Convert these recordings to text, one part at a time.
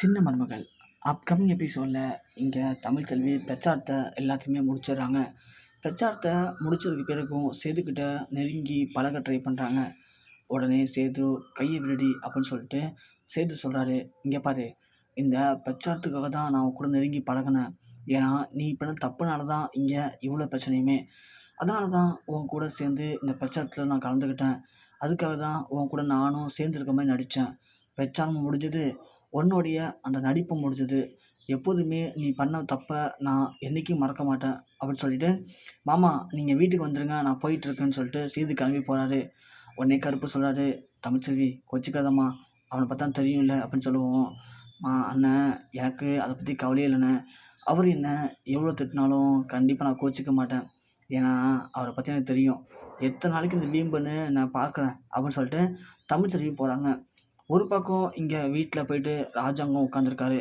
சின்ன மருமகள் அப்கமிங் எபிசோடில் இங்கே தமிழ்ச்செல்வி பிரச்சாரத்தை எல்லாத்தையுமே முடிச்சிடுறாங்க. பிரச்சாரத்தை முடிச்சதுக்கு பிறகும் சேதுக்கிட்ட நெருங்கி பழக ட்ரை பண்ணுறாங்க. உடனே சேது கையை விடுடி அப்படின்னு சொல்லிட்டு சேது சொல்கிறாரு, இங்கே பாரு, இந்த பிரச்சாரத்துக்காக தான் நான் உன் கூட நெருங்கி பழகினேன். ஏன்னா நீ பண்ண தப்புனால தான் இங்கே இவ்வளோ பிரச்சனையுமே. அதனால தான் உன் கூட சேர்ந்து இந்த பிரச்சாரத்தில் நான் கலந்துக்கிட்டேன். அதுக்காக தான் உன் கூட நானும் சேர்ந்துருக்க மாதிரி நடித்தேன். பிரச்சாரம் முடிஞ்சது, உன்னுடைய அந்த நடிப்பு முடிஞ்சது. எப்போதுமே நீ பண்ண தப்பை நான் என்றைக்கும் மறக்க மாட்டேன் அப்படின்னு சொல்லிட்டு, மாமா நீங்கள் வீட்டுக்கு வந்துடுங்க, நான் போயிட்டுருக்கேன்னு சொல்லிட்டு சேது கிளம்பி போகிறாரு. உடனே கருப்பு சொல்கிறாரு, தமிழ்ச்செல்வி கொச்சிக்காதம்மா, அவனை பார்த்தா தெரியும்ல அப்படின்னு சொல்லுவோம். அண்ணன் எனக்கு அதை பற்றி கவலையே இல்லைண்ணே. அவர் என்ன எவ்வளோ திட்டினாலும் கண்டிப்பாக நான் கோச்சிக்க மாட்டேன். ஏன்னா அவரை பற்றி எனக்கு தெரியும். எத்தனை நாளைக்கு இந்த வீம்புன்னு நான் பார்க்குறேன் அப்படின்னு சொல்லிட்டு தமிழ்ச்செல்வி போகிறாங்க. ஒரு பக்கம் இங்கே வீட்டில் போயிட்டு ராஜாங்கம் உட்காந்துருக்காரு.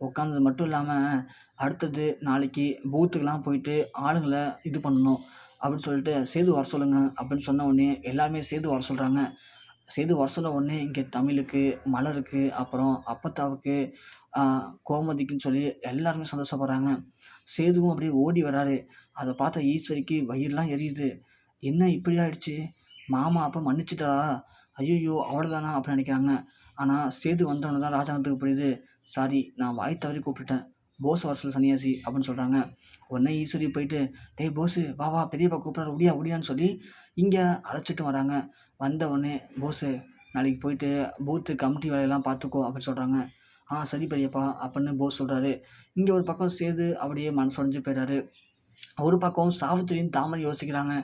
உட்காந்தது மட்டும் இல்லாமல் அடுத்தது நாளைக்கு பூத்துக்கெலாம் போயிட்டு ஆளுங்களை இது பண்ணணும் அப்படின்னு சொல்லிட்டு சேது வர சொல்லுங்க அப்படின்னு சொன்ன உடனே எல்லாருமே சேது வர சொல்கிறாங்க. சேது வர சொன்ன உடனே இங்கே தமிழுக்கு, மலருக்கு, அப்புறம் அப்பத்தாவுக்கு, கோமதிக்குன்னு சொல்லி எல்லாருமே சந்தோஷப்படுறாங்க. சேதுவும் அப்படியே ஓடி வராரு. அதை பார்த்த ஈஸ்வரிக்கு வயிறுலாம் எரியுது. என்ன இப்படி ஆயிடுச்சு? மாமா அப்போ மன்னிச்சிட்டாரா? ஐயையோ அவ்வளோதானா அப்படின்னு நினைக்கிறாங்க. ஆனால் சேது வந்தோடனே தான் ராஜாங்கத்துக்கு புரியுது, சாரி நான் வாய் தவறி கூப்பிட்டுட்டேன், போஸ் வர சொல்லு சன்னியாசி அப்படின்னு சொல்கிறாங்க. உடனே ஈஸ்வரி போயிட்டு, டேய் போஸு வா வா பெரியப்பா கூப்பிட்றாரு ஒடியா ஒடியான்னு சொல்லி இங்கே அழைச்சிட்டு வராங்க. வந்த உடனே போஸு நாளைக்கு போயிட்டு பூத்து கமிட்டி வேலையெல்லாம் பார்த்துக்கோ அப்படின்னு சொல்கிறாங்க. சரி பெரியப்பா அப்படின்னு போஸ் சொல்கிறாரு. இங்கே ஒரு பக்கம் சேது அப்படியே மனசு உடைஞ்சு போயிடுறாரு. ஒரு பக்கம் சாவித்திரியும் தாமரை யோசிக்கிறாங்க.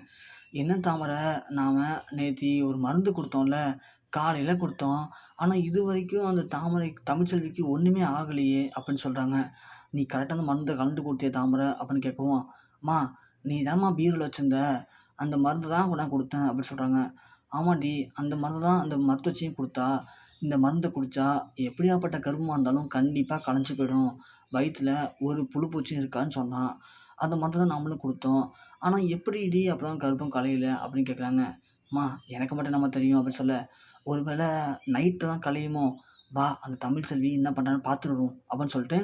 என்ன தாமரை, நாம் நேற்று ஒரு மருந்து கொடுத்தோம்ல, காலையில் கொடுத்தோம். ஆனால் இது வரைக்கும் அந்த தாமரை தமிழ்ச்செல்விக்கு ஒன்றுமே ஆகலையே அப்படின்னு சொல்கிறாங்க. நீ கரெக்டான மருந்தை கலந்து கொடுத்திய தாமரை அப்படின்னு கேட்கவும், அம்மா நீ தானம்மா பீரோவில் வச்சுருந்த, அந்த மருந்து தான் நான் கொடுத்தேன் அப்படின்னு சொல்கிறாங்க. ஆமாண்டி, அந்த மருந்து தான் அந்த மருத்துவச்சியும் கொடுத்தா. இந்த மருந்தை குடித்தா எப்படியாப்பட்ட கர்ப்பமாக இருந்தாலும் கண்டிப்பாக களைஞ்சு போயிடும், வயிற்றில் ஒரு புழு பூச்சியும் இருக்கான்னு சொன்னான். அந்த மருந்து தான் நம்மளும் கொடுத்தோம். ஆனால் எப்படிடி அப்புறம் கர்ப்பம் கலையல அப்படின்னு கேட்குறாங்க. அம்மா எனக்கு மட்டும் நம்ம தெரியும் அப்படின்னு சொல்ல, ஒரு வேளை நைட்டு தான் கலையுமோ, வா அந்த தமிழ்ச்செல்வி என்ன பண்ணுறான்னு பார்த்துருவோம் அப்படின்னு சொல்லிட்டு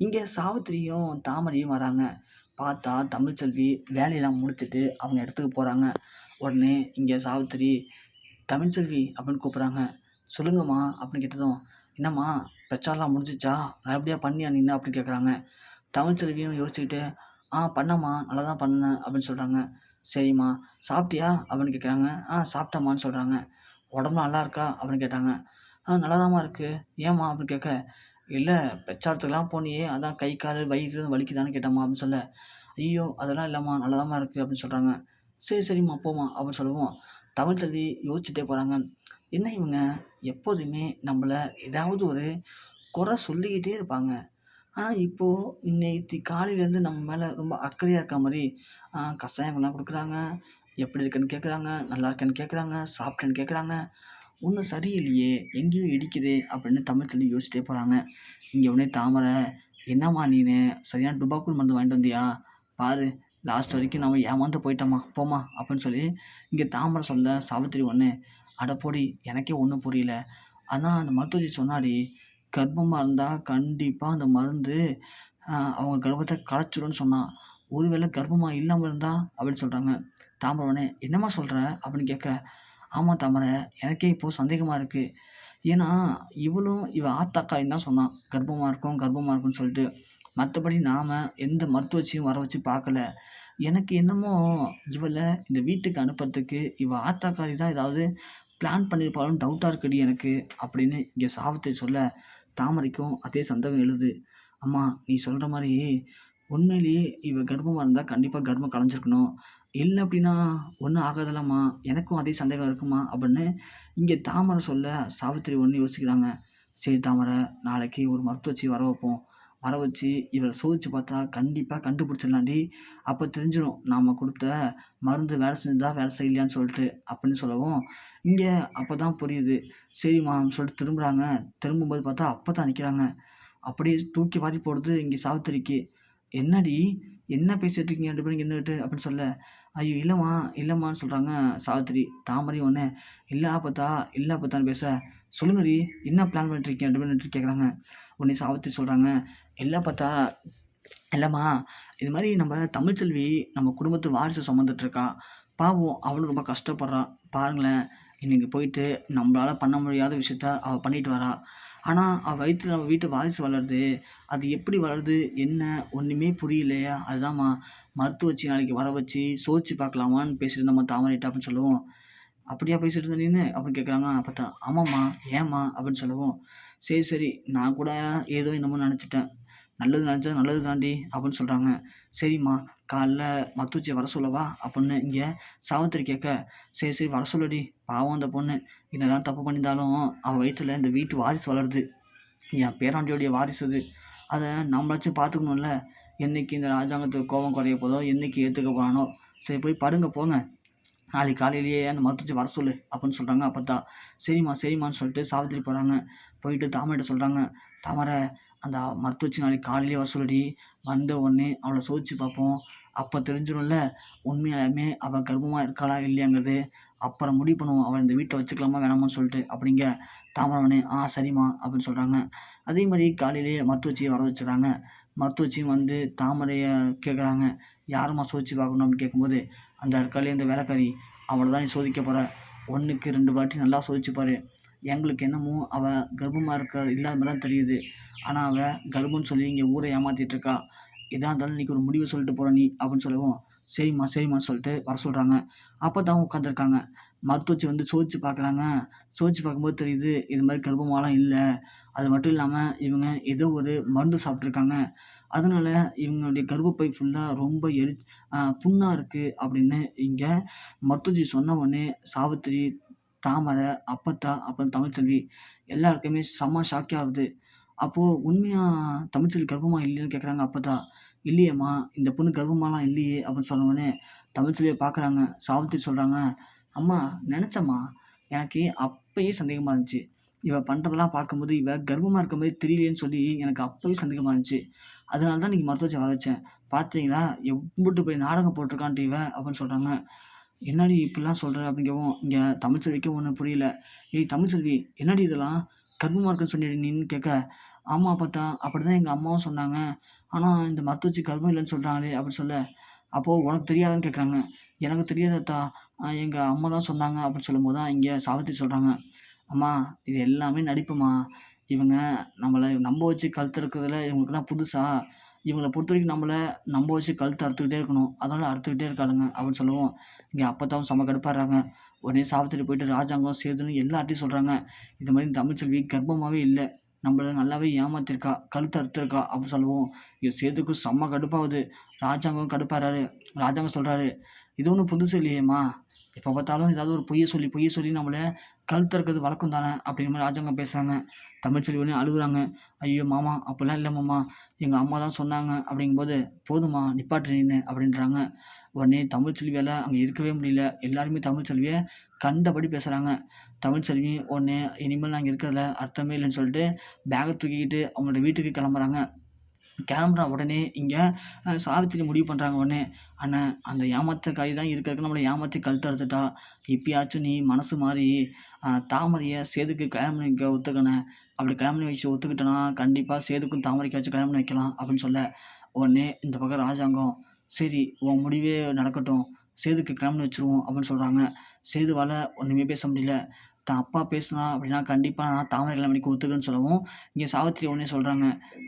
இங்கே சாவித்திரியும் தாமரையும் வராங்க. பார்த்தா தமிழ்ச்செல்வி வேலையெல்லாம் முடிச்சுட்டு அவங்க இடத்துக்கு போகிறாங்க. உடனே இங்கே சாவித்திரி, தமிழ்ச்செல்வி அப்படின்னு கூப்பிட்றாங்க. சொல்லுங்கம்மா அப்படின்னு கேட்டதும், என்னம்மா பிரச்சாரம்லாம் முடிஞ்சிச்சா, நல்லபடியாக பண்ணியா நின்று அப்படின்னு கேட்குறாங்க. தமிழ்ச்செல்வியும் யோசிச்சுக்கிட்டு, பண்ணேம்மா, நல்லா தான் பண்ணேன் அப்படின்னு சொல்கிறாங்க. சரிம்மா சாப்பிட்டியா அப்படின்னு கேட்குறாங்க. சாப்பிட்டேம்மான்னு சொல்கிறாங்க. உடம்பு நல்லா இருக்கா அப்படின்னு கேட்டாங்க. நல்லாதாம்மா இருக்குது. ஏம்மா அப்படின்னு கேட்க, இல்லை பிரச்சாரத்துக்குலாம் போனியே, அதான் கை கால் வயிறு வலிக்குதான்னு கேட்டம்மா அப்படின்னு சொல்ல, ஐயோ அதெல்லாம் இல்லைம்மா நல்லாதாம்மா இருக்குது அப்படின்னு சொல்கிறாங்க. சரி சரிம்மா போம்மா அப்படின்னு சொல்லுவோம். தமிழ்ச்செல்வி யோசிச்சுட்டே போகிறாங்க. என்ன இவங்க எப்போதுமே நம்மளை ஏதாவது ஒரு குறை சொல்லிக்கிட்டே இருப்பாங்க. ஆனால் இப்போது நேற்று காலையிலேருந்து நம்ம மேலே ரொம்ப அக்கறையாக இருக்க மாதிரி கஷாயங்கள்லாம் கொடுக்குறாங்க, எப்படி இருக்குன்னு கேட்குறாங்க, நல்லா இருக்கேன்னு கேட்குறாங்க, சாப்பிட்டேன்னு கேட்குறாங்க. ஒன்றும் சரியில்லையே, எங்கேயோ இடிக்குதே அப்படின்னு தமிழ்ச்செல்வி யோசிச்சிட்டே போகிறாங்க. இங்கே உடனே தாமரை, என்னம்மா நீனு சரியான டுபாக்கூர் மருந்து வாங்கிட்டு வந்தியா? பாரு லாஸ்ட் வரைக்கும் நம்ம ஏமாந்து போயிட்டோம்மா, போம்மா அப்படின்னு சொல்லி இங்கே தாமரை சொல்ல, சாவித்திரி ஒன்று, அட போடி எனக்கே ஒன்றும் புரியல. ஆனால் அந்த மருத்துவச்சி சொன்னாடி, கர்ப்பமாக இருந்தால் கண்டிப்பாக அந்த மருந்து அவங்க கர்ப்பத்தை கலைச்சிடும்னு சொன்னான். ஒருவேளை கர்ப்பமாக இல்லாமல் இருந்தா அப்படின்னு சொல்கிறாங்க. தாமரை உடனே, என்னம்மா சொல்கிற அப்படின்னு கேட்க, ஆமாம் தாமரை, எனக்கே இப்போது சந்தேகமாக இருக்குது. ஏன்னா இவ ஆத்தாக்காயின்னு தான் சொன்னான், கர்ப்பமாக இருக்கும் கர்ப்பமாக இருக்கும்னு சொல்லிட்டு. மற்றபடி நாம் எந்த மருத்துவச்சியும் வர வச்சு பார்க்கல. எனக்கு என்னமோ இவளை இந்த வீட்டுக்கு அனுப்புறதுக்கு இவ ஆத்தாக்காரி தான் ஏதாவது பிளான் பண்ணியிருப்பாளுன்னு டவுட்டாக இருக்குடி எனக்கு அப்படின்னு இங்கே சாவித்திரி சொல்ல, தாமரைக்கும் அதே சந்தேகம் எழுது. அம்மா நீ சொல்கிற மாதிரி உண்மையிலேயே இவ கர்ப்பமாக இருந்தால் கண்டிப்பாக கர்ப்பம் கலைஞ்சிருக்கணும். இல்லை அப்படின்னா ஒன்றும் ஆகாதல்லம்மா, எனக்கும் அதே சந்தேகம் இருக்குமா அப்படின்னு இங்கே தாமரை சொல்ல, சாவித்திரி ஒன்று யோசிக்கிறாங்க. சரி தாமரை, நாளைக்கு ஒரு மருத்துவச்சி வர வைப்போம். வர வச்சு இவரை சோதிச்சு பார்த்தா கண்டிப்பாக கண்டுபிடிச்சிடலாண்டி. அப்போ தெரிஞ்சிடும் நாம் கொடுத்த மருந்து வேலை செஞ்சுதா வேலை செய்யலையான்னு சொல்லிட்டு அப்படின்னு சொல்லவும், இங்கே அப்போ தான் புரியுது. சரிம்மான்னு சொல்லிட்டு திரும்புகிறாங்க. திரும்பும்போது பார்த்தா அப்போ தான் நிற்கிறாங்க. அப்படியே தூக்கி வாரி போடுது இங்கே சாவித்திரிக்கு. "என்னடி? என்ன பேசிட்டு இருக்கீங்க 2 பேரும் இங்க இருந்துகிட்டு?" அப்படின்னு சொல்ல, "ஐயோ! இல்லம்மா, இல்லம்மான்னு" சொல்றாங்க சாவித்திரி. தாமரை ஒண்ணு, "இல்ல ஆபத்தா, இல்ல ஆபத்தான்னு" பேச, "சொல்லுங்கடி, என்ன பிளான் பண்ணிட்டு இருக்கீங்க 2 பேரும் நின்னுட்டு?" கேட்குறாங்க. உடனே சாவித்திரி சொல்றாங்க, "இல்ல ஆபத்தா, இல்லம்மா, இது மாரி நம்ம தமிழ்ச்செல்வி நம்ம குடும்பத்து வாரிசு சுமந்துட்டு இருக்கா. பாவம் அவளும் ரொம்ப கஷ்டப்படுறா. பாருங்களேன், இன்னைக்கு போயிட்டு நம்மளால பண்ண முடியாத விஷயத்த அவ பண்ணிட்டு வரா. ஆனா, அவ வயித்துல நம்ம வீட்டு வாரிசு வளருது. அது எப்படி வளருது? என்ன? ஒண்ணுமே புரியலையா? அதுதாம்மா மருத்துவச்சி நாளைக்கு வர வச்சு சோதிச்சு பார்க்கலாமான்னு பேசிட்டு இருந்தோம்மா தாமரைட்ட" அப்படின்னு சொல்லவும், "அப்படியா பேசிட்டு இருந்த நீனு?" அப்படின்னு கேட்குறாங்க அப்பத்தா. "ஆமாம்மா, ஏம்மா?" அப்படின்னு சொல்லவும், "சரி, சரி. நான் கூட ஏதோ என்னமோ நெனச்சுட்டேன். நல்லது நெனச்சா நல்லது தாண்டி" அப்படின்னு சொல்றாங்க. "சரிம்மா, காலைல மத்துச்சிய வர சொல்லவா?" அப்படின்னு இங்க சாவித்திரி கேட்க, "சரி, சரி வர சொல்லுடி. பாவம் அந்த பொண்ணு. என்னதான் தப்பு பண்ணியிருந்தாலும் அவ வயித்துல இந்த வீட்டு வாரிசு வளருது. என் பேராண்டியோடைய வாரிசு அது. அத நம்மளாச்சும் பார்த்துக்கணும்ல. என்னைக்கு இந்த ராஜாங்கத்துக்கு கோவம் குறைய போதோ, என்னைக்கு ஏத்துக்க போறானோ. சரி போய் படுங்க போங்க. நாளைக்கு காலையிலேயே அந்த மருத்துவச்சி வர சொல்லு" அப்படின்னு சொல்றாங்க அப்பத்தா. "சரிம்மா, சரிம்மான்னு" சொல்லிட்டு சாவித்திரி போறாங்க. போயிட்டு தாமரைட்ட சொல்றாங்க, "தாமரை, அந்த மருத்துவச்சி நாளைக்கு காலையிலேயே வர சொல்லுடி. வந்த உடனே அவள சோதிச்சு பார்ப்போம். அப்ப தெரிஞ்சிரும்ல, உண்மையாலுமே அவ கர்ப்பமா இருக்காளா இல்லையாங்கிறது. அப்புறம் முடிவு பண்ணுவோம். அவள இந்த வீட்ல வச்சுக்கலாமா வேணாமான்னு சொல்லிட்டு" அப்படிங்க. தாமரை உடனே, "ஆ சரிம்மா" அப்படின்னு சொல்றாங்க. அதே மாரி காலையிலேயே மருத்துவச்சிய வர வச்சுர்றாங்க. மருத்துவச்சியும் வந்து தாமரைய கேட்குறாங்க, "யாரும்மா சோதிச்சு பார்க்கணும்?" அப்படின்னு கேட்கும்போது, "அந்த இருக்காளே இந்த வேலைக்காரி, அவள தான் நீ சோதிக்க போற. 1க்கு 2 வாட்டி நல்லா சோதிச்சு பாரு. எங்களுக்கு என்னமோ அவ கர்ப்பமா இல்லாத மாரி தான் தெரியுது. ஆனா அவ கர்ப்பம்ன்னு சொல்லி இங்க ஊர ஏமாத்திட்டு இருக்கா. எதா இருந்தாலும் இன்னைக்கு ஒரு முடிவு சொல்லிட்டு போற நீ" அப்படின்னு சொல்லவும், "சரிம்மா, சரிம்மான்னு" சொல்லிட்டு வர சொல்றாங்க. அப்பதான் உட்காந்துருக்காங்க. மருத்துவச்சி வந்து சோதிச்சு பார்க்குறாங்க. சோதிச்சு பார்க்கும்போது தெரியுது, இது மாரி கர்ப்பமாலாம் இல்ல. அது மட்டும் இல்லாம இவங்க ஏதோ ஒரு மருந்து சாப்பிட்டுருக்காங்க. அதனால இவங்களுடைய கர்ப்பப்பை ஃபுல்லா ரொம்ப புண்ணா இருக்கு அப்படின்னு இங்க மருத்துவச்சி சொன்ன உடனே சாவித்திரி, தாமரை, அப்பத்தா, அப்புறம் தமிழ்ச்செல்வி எல்லாருக்குமே செம்ம ஷாக்கே ஆகுது. அப்போ "உண்மையா தமிழ்ச்செல்வி கர்ப்பமா இல்லையான்னு?" கேட்குறாங்க அப்பத்தா. "இல்லையேம்மா, இந்த பொண்ணு கர்ப்பமாலாம் இல்லையே" அப்படின்னு சொன்ன உடனே தமிழ்ச்செல்விய பார்க்குறாங்க. சாவித்திரி சொல்றாங்க, "அம்மா நெனச்சேம்மா. எனக்கு அப்பயே சந்தேகமா இருந்துச்சு. இவ பண்றதெல்லாம் பார்க்கும்போது இவ கர்ப்பமா இருக்க மாரி தெரியலையேன்னு சொல்லி எனக்கு அப்பவே சந்தேகமா இருந்துச்சு. அதனால தான் இன்னைக்கு மருத்துவமனைக்கு வர வச்சேன். பார்த்தீங்களா, எம்புட்டு பெரிய நாடகம் போட்டுருக்கான்ட்டு இவ" அப்படின்னு சொல்றாங்க. "என்னடி இப்படிலாம் சொல்ற?" அப்படிங்கவும், இங்க தமிழ்ச்செல்விக்கு ஒண்ணும் புரியல. "ஏய் தமிழ்ச்செல்வி, என்னடி இதெல்லாம்? கர்ப்பமா இருக்குன்னு சொன்னியேடி நீன்னு" கேட்க, "ஆமா அப்பத்தா, அப்படிதான் எங்க அம்மாவும் சொன்னாங்க. ஆனா இந்த மருத்துவச்சி கர்ப்பம் இல்லன்னு சொல்றாங்களே" அப்படின்னு சொல்ல, "அப்போ உனக்கு தெரியாதான்னு?" கேட்குறாங்க. "எனக்கு தெரியாது அத்தா. எங்க அம்மா தான் சொன்னாங்க" அப்படின்னு சொல்லும்போது தான் இங்க சாவித்திரி சொல்றாங்க, "அம்மா, இது எல்லாமே நடிப்பும்மா. இவங்க நம்மள நம்ப வச்சு கழுத்த அறுக்கிறதுல இவங்களுக்குலாம் புதுசா? இவங்கள பொறுத்தவரைக்கும் நம்மள நம்ப வச்சு கழுத்த அறுத்துக்கிட்டே இருக்கணும். அதனால அறுத்துக்கிட்டே இருக்காளுங்க" அப்படின்னு சொல்லவும், இங்க அப்பத்தாவும் செம்ம கடுப்பாயிடுறாங்க. உடனே சாவித்திரி போயிட்டு ராஜாங்கம், சேதுன்னு எல்லார்ட்டயும் சொல்றாங்க, "இந்த மாரி தமிழ்ச்செல்வி கர்ப்பமாவே இல்ல. நம்மள நல்லாவே ஏமாத்திருக்கா. கழுத்த அறுத்துருக்கா" அப்படின்னு சொல்லவும், இங்க சேதுக்கும் செம்ம கடுப்பாவுது. ராஜாங்கம் கடுப்பாகுறாரு. ராஜாங்கம் சொல்றாரு, "இது ஒண்ணும் புதுசு இல்லையேம்மா. எப்ப பார்த்தாலும் ஏதாவது ஒரு பொய்ய சொல்லி நம்மள கழுத்த அறுக்கிறது வழக்கம் தானே" அப்படிங்கிற மாரி ராஜாங்கம் பேசுறாங்க. தமிழ்ச்செல்வி உடனே அழுகுறாங்க. "ஐயோ! மாமா, அப்படிலாம் இல்ல மாமா. எங்க அம்மா தான் சொன்னாங்க" அப்படிங்கும்போது, "போதும்மா நிப்பாட்டு நீனு" அப்படின்றாங்க. உடனே தமிழ்ச்செல்வியால அங்க இருக்கவே முடியல. எல்லாருமே தமிழ்ச்செல்விய கண்டபடி பேசுறாங்க. தமிழ்ச்செல்வி உடனே இனிமேல் நான் இங்க இருக்கிறதுல அர்த்தமே இல்லன்னு சொல்லிட்டு பேக்க தூக்கிக்கிட்டு அவங்களோட வீட்டுக்கு கிளம்புறாங்க. கிளம்புன உடனே இங்க சாவித்திரி முடிவு பண்றாங்க உடனே, "அண்ணே, அந்த ஏமாத்துக்காரி தான் இருக்க இருக்க நம்மள ஏமாத்தி கழுத்த அறுத்துட்டா. இப்பயாச்சும் நீ மனசு மாறி தாமரைய சேதுக்கு கல்யாணம் பண்ணி வைக்க ஒத்துக்கண்ணே. அப்படி கல்யாணம் பண்ணி வச்சு ஒத்துக்கிட்டனா, கண்டிப்பா சேதுக்கும் தாமரைக்காச்சும் கல்யாணம் பண்ணி வைக்கலாம்" அப்படின்னு சொல்ல, உடனே இந்த பக்கம் ராஜாங்கம், "சரி உன் முடிவே நடக்கட்டும். சேதுக்கு கல்யாணம் பண்ணி வச்சுருவோம்" அப்படின்னு சொல்றாங்க. சேதுவால ஒண்ணுமே பேச முடியல. தான் அப்பா பேசினா அப்படின்னா கண்டிப்பா நான் தாமரை கல்யாணம் பண்ணிக்க ஒத்துக்கிறேன்னு சொல்லவும், இங்க சாவித்திரி உடனே சொல்றாங்க,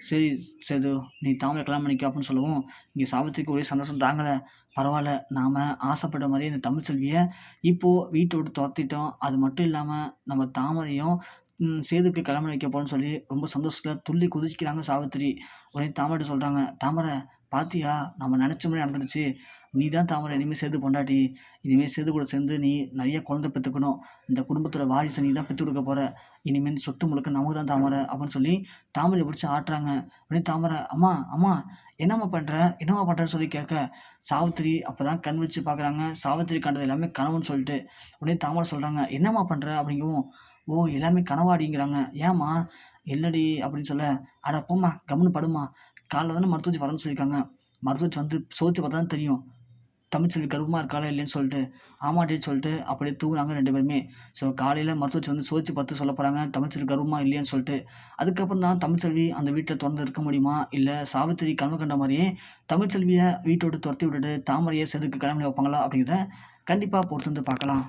"சரி சேது, நீ தாமரை கல்யாணம் பண்ணிக்க" அப்படின்னு சொல்லவும், இங்க சாவித்திரிக்கு ஒரே சந்தோஷம் தாங்கல. பரவால்ல, நாம ஆசைப்பட்ட மாரியே இந்த தமிழ்ச்செல்விய இப்போ வீட்ட விட்டு தொரத்திட்டோம். அது மட்டும் இல்லாம நம்ம தாமரையும் சேதுக்கு கல்யாணம் பண்ணி வைக்க போறோம்ன்னு சொல்லி ரொம்ப சந்தோஷத்துல துள்ளி குதிக்கிறாங்க சாவித்திரி. உடனே தாமரைட்ட சொல்றாங்க, "தாமரை, பாத்தியா? நம்ம நெனச்ச மாரி நடந்துருச்சு. நீ தான் தாமரை இனிமே சேது பொண்டாட்டி. இனிமே சேது கூட சேர்ந்து நீ நெறைய குழந்தை பெத்துக்கணும். இந்த குடும்பத்தோட வாரிச நீ தான் பெத்து குடுக்க போற. இனிமே இந்த சொத்து முழுக்க நமக்கு தான் தாமரை" அப்படின்னு சொல்லி தாமரைய புடிச்சு ஆட்டுறாங்க. உடனே தாமரை, "அம்மா, அம்மா, என்னம்மா பண்ற? என்னம்மா பண்றன்னு?" சொல்லி கேட்க, சாவித்திரி அப்பதான் கண் விழிச்சு பார்க்குறாங்க. சாவித்திரி கண்டது எல்லாமே கனவுன்னு சொல்லிட்டு. உடனே தாமரை சொல்றாங்க, "என்னம்மா பண்ற?" அப்படிங்கவும், "ஓ! எல்லாமே கனவாடிங்கிறாங்க. ஏம்மா? "என்னடி?" அப்படின்னு சொல்ல, "அட போம்மா, கம்முனு படும்மா. காலைல தானே மருத்துவச்சி வரேன்னு சொல்லியிருக்காங்க. மருத்துவச்சி வந்து சோதிச்சு பார்த்தா தான் தெரியும். தமிழ்ச்செல்வி கர்ப்பமா இருக்காளா இல்லையான்னு சொல்லிட்டு." ஆமாடின்னு சொல்லிட்டு அப்படியே தூங்குனாங்க 2 பேருமே. ஸோ காலையில மருத்துவச்சி வந்து சோதிச்சு பார்த்து சொல்லப் போறாங்க, தமிழ்ச்செல்வி கர்ப்பமா இல்லையான்னு சொல்லிட்டு. அதுக்கப்புறம் தான் தமிழ்ச்செல்வி அந்த வீட்ல தொடர்ந்து இருக்க முடியுமா? இல்ல சாவித்திரி கனவு கண்ட மாரியே தமிழ்ச்செல்விய வீட்ட விட்டு தொரத்தி விட்டுட்டு தாமரைய செதுக்கு கல்யாணம் பண்ணி வைப்பாங்களா? அப்படிங்கிறத கண்டிப்பா பொறுத்திருந்து பார்க்கலாம்.